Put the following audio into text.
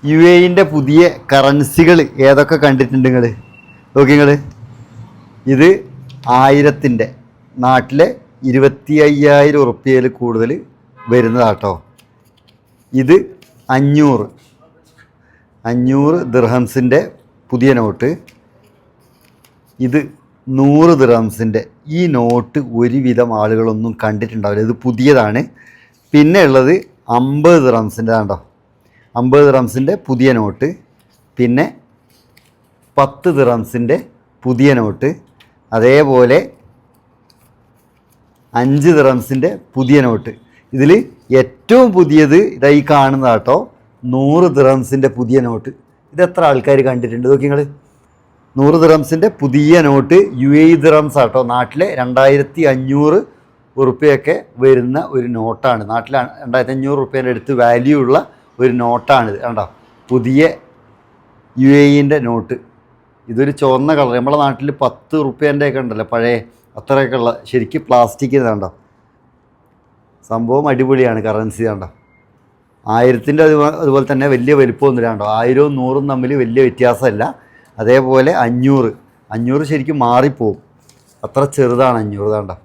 U എൻ്റെ പുതിയ കറൻസികൾ ഏതൊക്കെ കണ്ടിട്ടുണ്ട് നിങ്ങൾ? നോക്കി നിങ്ങൾ, ഇത് 1000-ൻ്റെ നാട്ടിലെ 25,000 ഉറുപ്പ്യയിൽ കൂടുതൽ വരുന്നതാട്ടോ. ഇത് 500 ദിർഹംസിൻ്റെ പുതിയ നോട്ട്. ഇത് 100 ദിർഹംസിൻ്റെ. ഈ നോട്ട് ഒരുവിധം ആളുകളൊന്നും കണ്ടിട്ടുണ്ടാവില്ല, ഇത് പുതിയതാണ്. പിന്നെ ഉള്ളത് 50 ദിർഹംസിൻ്റെ ആണ്ടോ, 50 ദിർഹംസിൻ്റെ പുതിയ നോട്ട്. പിന്നെ 10 ദിർഹംസിൻ്റെ പുതിയ നോട്ട്. അതേപോലെ 5 ദിർഹംസിൻ്റെ പുതിയ നോട്ട്. ഇതിൽ ഏറ്റവും പുതിയത് ഇതായി കാണുന്നതാട്ടോ 100 ദിർഹംസിൻ്റെ പുതിയ നോട്ട്. ഇതെത്ര ആൾക്കാർ കണ്ടിട്ടുണ്ട് നോക്കി നിങ്ങൾ? 100 ദിർഹംസിൻ്റെ പുതിയ നോട്ട് UAE ദിർഹംസ് ആട്ടോ. നാട്ടിലെ 2500 ഉറുപ്പ്യൊക്കെ വരുന്ന ഒരു നോട്ടാണ്. നാട്ടിൽ 2500 ഉറുപ്പ്യേൻ്റെ അടുത്ത് വാല്യൂ ഉള്ള ഒരു നോട്ടാണിത്. കണ്ടോ, പുതിയ UAEൻ്റെ നോട്ട്. ഇതൊരു ചുവന്ന കളർ. നമ്മളെ നാട്ടിൽ 10 ഉറുപ്പ്യേൻ്റെ ഒക്കെ ഉണ്ടല്ലോ പഴയ, അത്രയൊക്കെ ഉള്ള ശരിക്കും പ്ലാസ്റ്റിക്. കണ്ടോ, സംഭവം അടിപൊളിയാണ് കറൻസി. കണ്ടോ, 1000-ൻ്റെ അതുപോലെ തന്നെ വലിയ വലിപ്പമൊന്നുമില്ല. കണ്ടോ, 1000-ഉം 100-ഉം തമ്മിൽ വലിയ വ്യത്യാസമല്ല. അതേപോലെ 500 ശരിക്കും മാറിപ്പോവും, അത്ര ചെറുതാണ് 500. കണ്ടോ.